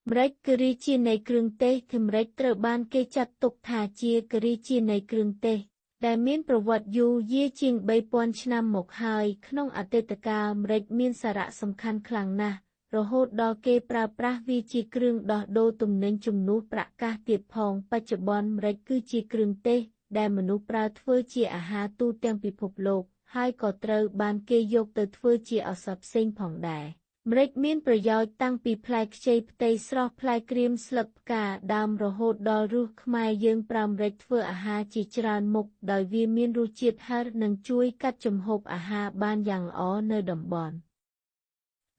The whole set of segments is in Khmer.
ម្រេចការីជានៃគ្រឿងទេសគឺម្រេចត្រូវបានគេចាត់ទុកថាជាការីជានៃគ្រឿងទេសដែលមានប្រវត្តិយូរយារជាង 3000 ឆ្នាំមកហើយក្នុងអតីតកាលម្រេចមានសារៈសំខាន់ខ្លាំងណាស់រហូតដល់គេប្រើប្រាស់វាជាគ្រឿងដោះដូរទំនិញជំនួសប្រាក់កាសទៀតផងបច្ចុប្បន្នម្រេចគឺជាគ្រឿងទេសដែលមនុស្សប្រើធ្វើជាអាហារទូទាំងពិភពលោកហើយក៏ត្រូវបានគេយកទៅធ្វើជាឱសថផ្សេងផងដែរម្រេចមានប្រយោជន៍តាំងពីផ្លែខ្ចីផ្ទៃស្រស់ផ្លែក្រៀមស្លឹកផ្កាដើមរហូតដល់រសខ្មែរយើងប្រើម្រេចធ្វើអាហារជាច្រើនមុខដោយវាមានរសជាតិហឹរនិងជួយកាត់ជំហូបអាហារបានយ៉ាងល្អនៅតំបន់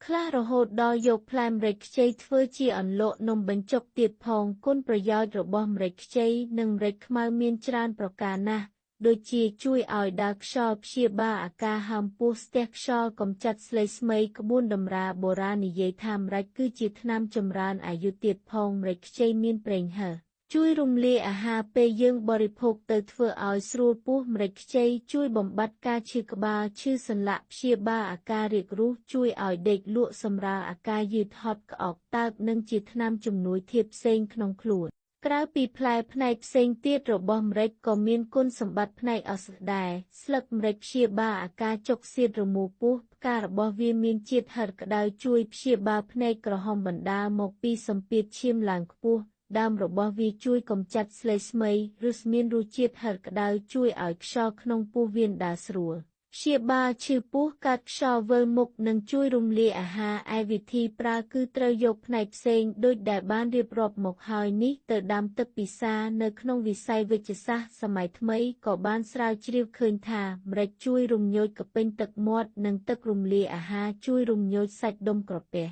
ខ្លះរហូតដល់យកផ្លែម្រេចខ្ចីធ្វើជាអន្លក់នំបញ្ចុកទៀតផងគុណប្រយោជន៍របស់ម្រេចខ្ចីនិងម្រេចខ្មៅមានច្រើនប្រការណាស់ដូចជាជួយឲ្យដើរខ្យល់ព្យាបាលអាការហើមពោះស្ទះខ្យល់កម្ចាត់ស្លេស្មៃក្បួនតម្រាបុរាណនិយាយថាម្រេចគឺជាថ្នាំចម្រើនអាយុទៀតផងម្រេចខ្ចីមានប្រេងហឹរជួយរំលាយអាហារពេលយើងបរិភោគទៅធ្វើឲ្យស្រួលពោះម្រេចខ្ចីជួយបំបាត់ការឈឺក្បាលឈឺសន្លាក់ព្យាបាលអាការរាគរូសជួយឲ្យដេកលក់សម្រាលអាការយឺតហត់ក្អកតើបនិងជាថ្នាំជំនួយធាតុផ្សេងក្នុងខ្លួនក្រៅពីផ្លែផ្នែកផ្សេងទៀតរបស់ម្រេចក៏មានគុណសម្បត្តិផ្នែកឱសថដែរស្លឹកម្រេចព្យាបាលអាការចុកសៀតរមួលពោះផ្ការបស់វាមានជាតិហឹរក្តៅជួយព្យាបាលភ្នែកក្រហមបណ្ដាលមកពីសម្ពាធឈាមឡើងខ្ពស់ដើមរបស់វាជួយកម្ចាត់ស្លេស្មៃឬមានរសជាតិហឹរក្តៅជួយឲ្យខ្យល់ក្នុងពោះវៀនដើរស្រួលព្យាបាលឈឺពោះកាត់ខ្យល់វិលមុខនិងជួយរំលាយអាហារឯវិធីប្រើគឺត្រូវយកផ្នែកផ្សេងដូចដែលបានរៀបរាប់មកហើយនេះទៅដាំទឹកពិសានៅក្នុងវិស័យវេជ្ជសាស្ត្រសម័យថ្មីក៏បានស្រាវជ្រាវឃើញថាម្រេចជួយរំញោចក្រពេញទឹកមាត់និងទឹករំលាយអាហារជួយរំញោចសាច់ដុំក្រពះ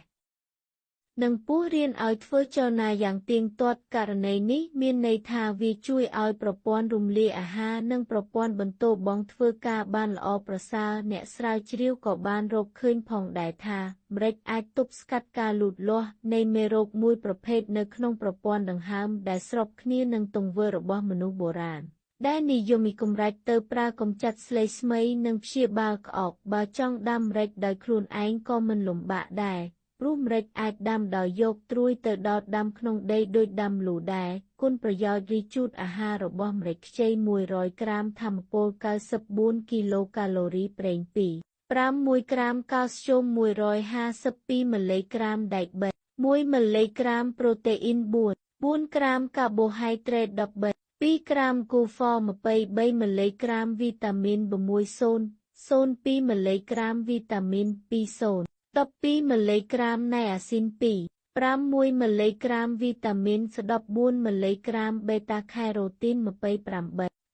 និងពោះរៀនឲ្យធ្វើចលនាយ៉ាងទៀងទាត់ករណីនេះមានន័យថាវាជួយឲ្យប្រព័ន្ធរំលាយអាហារនិងប្រព័ន្ធបន្ទោបង់ធ្វើការបានល្អប្រសើរអ្នកស្រាវជ្រាវក៏បានរកឃើញផងដែរថាម្រេចអាចទប់ស្កាត់ការលូតលាស់នៃមេរោគមួយប្រភេទនៅក្នុងប្រព័ន្ធដង្ហើមដែលស្របគ្នានឹងទង្វើរបស់មនុស្សបុរាណដែលនិយមកម្រេចទៅប្រើកម្ចាត់ស្លេស្មៃនិងព្យាបាលក្អកបើចង់ដាំម្រេចដោយខ្លួនឯងក៏មិនលំបាកដែរព្រោះម្រេចអាចដាំដោយយកត្រួយទៅដោតដាំក្នុងដីដូចដាំលូដែរគុណប្រយោជន៍រីជូតអាហាររបស់ម្រេចខ្ចី100ក្រាមថាមពល94គីឡូកាឡូរីប្រេង2 5 1ក្រាមកាល់ស្យូម152មីលីក្រាមដែកបេ1មីលីក្រាមប្រូតេអ៊ីន4ក្រាមកាបូហៃdrេត13 2ក្រាមគូហ្វ23មីលីក្រាមវីតាមីន602មីលីក្រាមវីតាមីន20 12មីលីក្រាមណៃអាស៊ីន2 5 1មីលីក្រាមវីតាមីន14មីលីក្រាមបេតាខេរ៉ូទីន28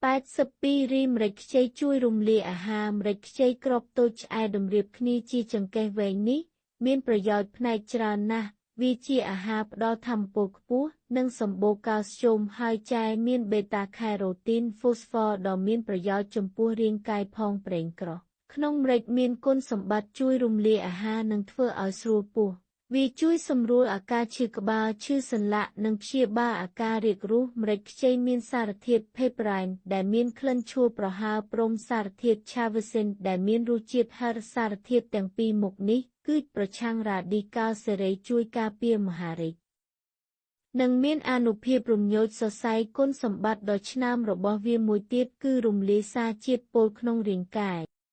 82រីម្រេចខ្ចីជួយរំលាយអាហារម្រេចខ្ចីគ្រាប់តូចឆ្អែតតម្រៀបគ្នាជាចង្កេះវែងនេះមានប្រយោជន៍ផ្នែកច្រើនណាស់វាជាអាហារផ្ដល់ថាមពលខ្ពស់និងសម្បូរកាល់ស្យូមហើយចែមានបេតាខេរ៉ូទីនហ្វូស្ហ្វ័រដ៏មានប្រយោជន៍ចំពោះរាងកាយផងប្រេងក្រោះក្នុងម្រេចមានគុណសម្បត្តិជួយរំលាយអាហារនិងធ្វើឲ្យស្រួលពោះវាជួយសម្រួលអាការឈឺក្បាលឈឺសន្លាក់និងព្យាបាលអាការរាគរូសម្រេចខ្ចីមានសារធាតុ Papain ដែលមានក្លិនឆួលប្រហើរព្រមសារធាតុ Chavasin ដែលមានរសជាតិហឹរសារធាតុទាំងពីរមុខនេះគឺប្រឆាំងរ៉ាឌីកាល់សេរីជួយការពារមហារីកនិងមានអានុភាពរំញោចសរសៃគុណសម្បត្តិដ៏ឆ្នើមរបស់វាមួយទៀតគឺរំលាយសារជាតិពុលក្នុងរាងកាយ